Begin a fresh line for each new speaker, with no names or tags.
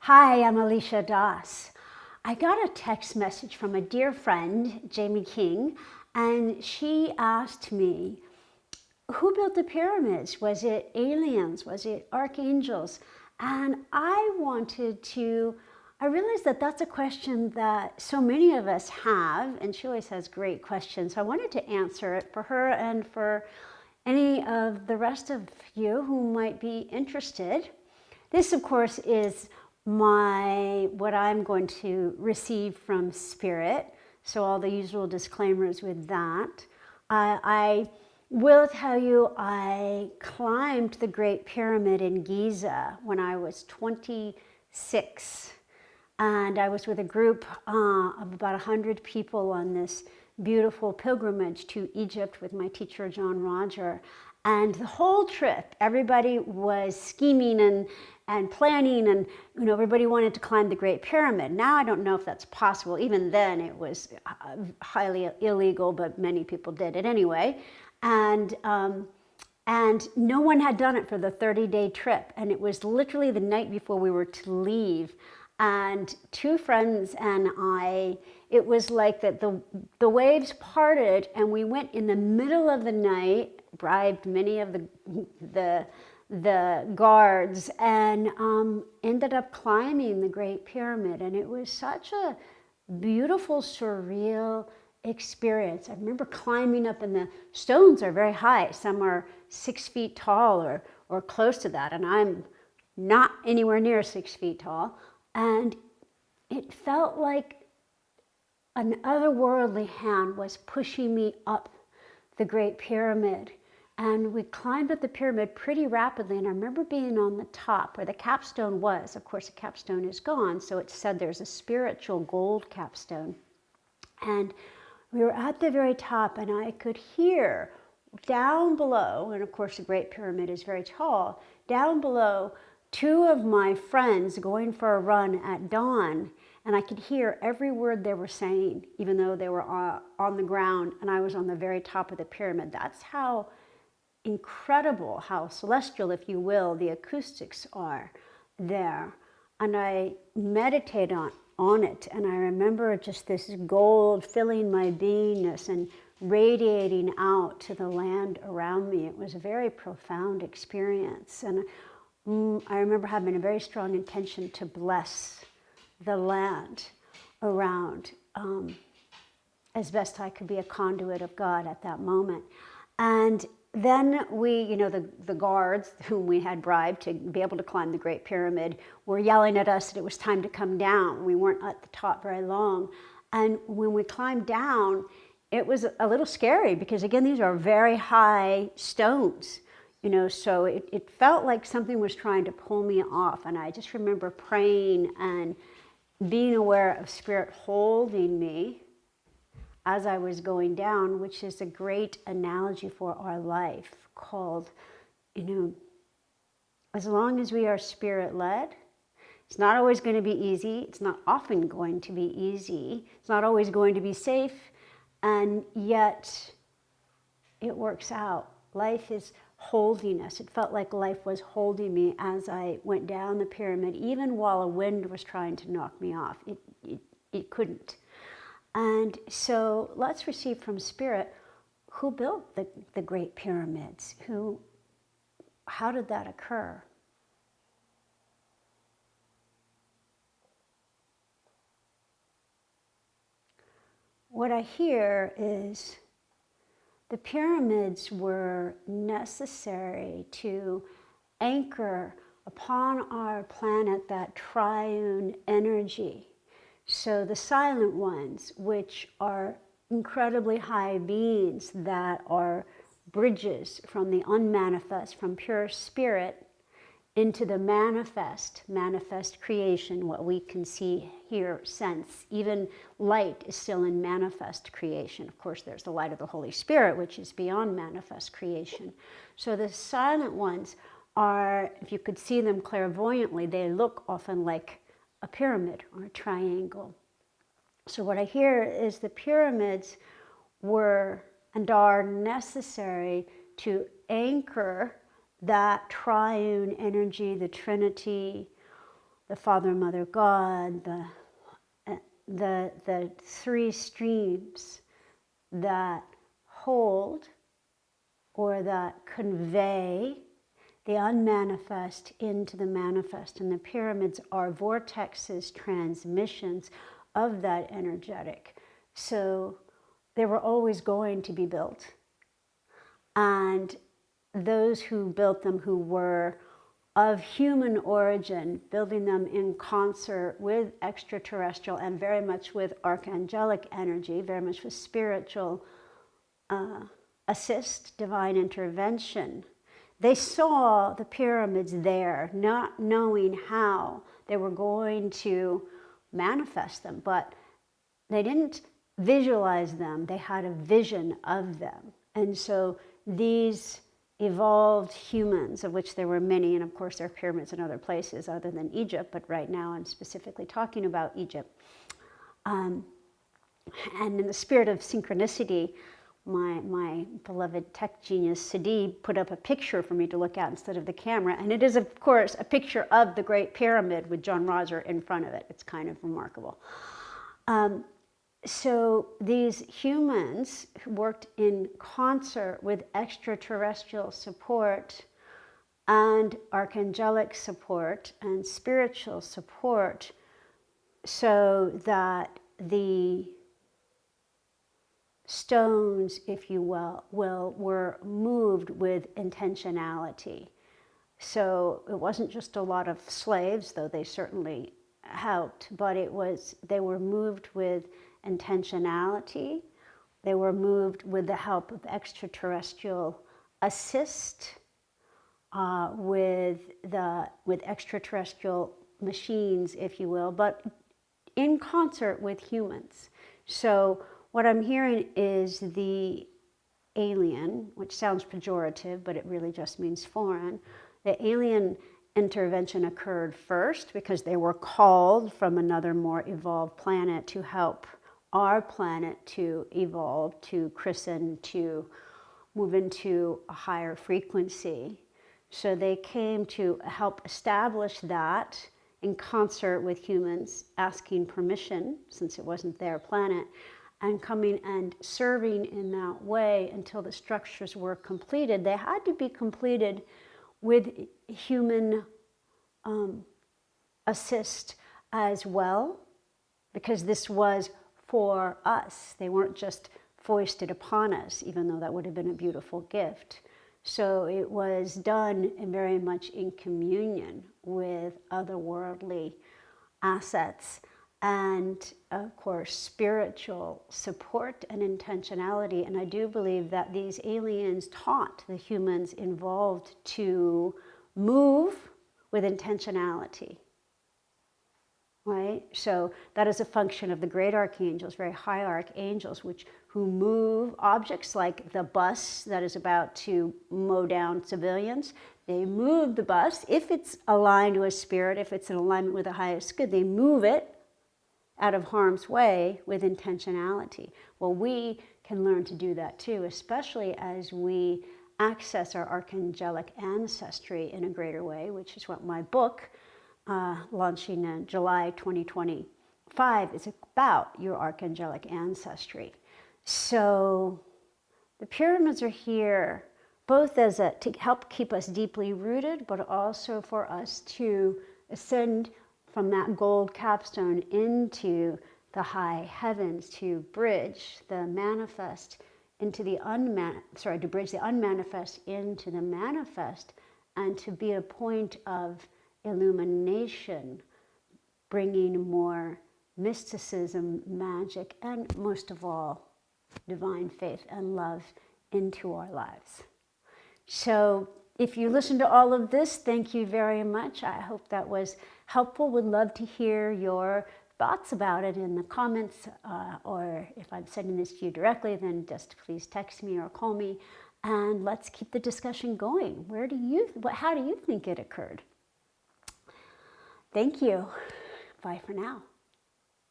Hi, I'm Alicia Das. I got a text message from a dear friend, Jaime King, and she asked me, who built the pyramids? Was it aliens? Was it archangels? And I realized that that's a question that so many of us have, and she always has great questions. So I wanted to answer it for her and for any of the rest of you who might be interested. This, of course, is what I'm going to receive from Spirit. So all the usual disclaimers with that. I will tell you, I climbed the Great Pyramid in Giza when I was 26. And I was with a group of about 100 people on this beautiful pilgrimage to Egypt with my teacher, John Roger. And the whole trip, everybody was scheming and planning, and everybody wanted to climb the Great Pyramid. Now I don't know if that's possible. Even then it was highly illegal, but many people did it anyway. And no one had done it for the 30-day trip. And it was literally the night before we were to leave. And two friends and I, it was like that the waves parted and we went in the middle of the night, bribed many of the guards, and ended up climbing the Great Pyramid. And it was such a beautiful, surreal experience. I remember climbing up, and the stones are very high. Some are 6 feet tall or close to that, and I'm not anywhere near 6 feet tall. And it felt like an otherworldly hand was pushing me up the Great Pyramid. And we climbed up the pyramid pretty rapidly. And I remember being on the top where the capstone was. Of course, the capstone is gone. So it said there's a spiritual gold capstone. And we were at the very top, and I could hear down below, and of course the Great Pyramid is very tall, down below, two of my friends going for a run at dawn, and I could hear every word they were saying, even though they were on the ground and I was on the very top of the pyramid. That's how incredible, how celestial, if you will, the acoustics are there. And I meditate on it, and I remember just this gold filling my beingness and radiating out to the land around me. It was a very profound experience. And I remember having a very strong intention to bless the land around as best I could be a conduit of God at that moment. And then we, the guards whom we had bribed to be able to climb the Great Pyramid were yelling at us that it was time to come down. We weren't at the top very long. And when we climbed down, it was a little scary because, again, these are very high stones. So it felt like something was trying to pull me off. And I just remember praying and being aware of Spirit holding me as I was going down, which is a great analogy for our life called, as long as we are Spirit-led, it's not always going to be easy. It's not often going to be easy. It's not always going to be safe. And yet it works out. Life is holding us. It felt like life was holding me as I went down the pyramid, even while a wind was trying to knock me off. It couldn't. And so let's receive from Spirit, who built the Great Pyramids? How did that occur? What I hear is the pyramids were necessary to anchor upon our planet that triune energy. So the silent ones, which are incredibly high beings that are bridges from the unmanifest, from pure spirit, into the manifest creation, what we can see, hear, sense. Even light is still in manifest creation. Of course, there's the light of the Holy Spirit, which is beyond manifest creation. So the silent ones are, if you could see them clairvoyantly, they look often like a pyramid or a triangle. So what I hear is the pyramids were and are necessary to anchor that triune energy, the Trinity, the Father, Mother, God, the three streams that hold or that convey the unmanifest into the manifest. And the pyramids are vortexes, transmissions of that energetic. So they were always going to be built. And those who built them, who were of human origin, building them in concert with extraterrestrial and very much with archangelic energy, very much with spiritual assist, divine intervention. They saw the pyramids there, not knowing how they were going to manifest them, but they didn't visualize them. They had a vision of them. And so these evolved humans, of which there were many, and of course there are pyramids in other places other than Egypt, but right now I'm specifically talking about Egypt. And in the spirit of synchronicity, my beloved tech genius Sadi put up a picture for me to look at instead of the camera, and it is of course a picture of the Great Pyramid with John Roger in front of it. It's kind of remarkable. So these humans who worked in concert with extraterrestrial support and archangelic support and spiritual support, so that the stones, if you will, were moved with intentionality. So it wasn't just a lot of slaves, though they certainly helped, but they were moved with intentionality. They were moved with the help of extraterrestrial assist, with extraterrestrial machines, if you will, but in concert with humans. So what I'm hearing is the alien, which sounds pejorative, but it really just means foreign. The alien intervention occurred first because they were called from another more evolved planet to help our planet to evolve, to christen, to move into a higher frequency. So they came to help establish that in concert with humans, asking permission, since it wasn't their planet, and coming and serving in that way until the structures were completed. They had to be completed with human assist as well, because this was for us. They weren't just foisted upon us, even though that would have been a beautiful gift. So it was done very much in communion with otherworldly assets and, of course, spiritual support and intentionality. And I do believe that these aliens taught the humans involved to move with intentionality. Right? So that is a function of the great archangels, very high archangels, who move objects like the bus that is about to mow down civilians. They move the bus. If it's aligned with spirit, if it's in alignment with the highest good, they move it out of harm's way with intentionality. Well, we can learn to do that too, especially as we access our archangelic ancestry in a greater way, which is what my book, launching in July 2025, is about your archangelic ancestry. So the pyramids are here both as to help keep us deeply rooted, but also for us to ascend from that gold capstone into the high heavens, to bridge the manifest into the to bridge the unmanifest into the manifest, and to be a point of illumination, bringing more mysticism, magic, and most of all, divine faith and love into our lives. So if you listened to all of this, thank you very much. I hope that was helpful. Would love to hear your thoughts about it in the comments, or if I'm sending this to you directly, then just please text me or call me, and let's keep the discussion going. How do you think it occurred? Thank you. Bye for now.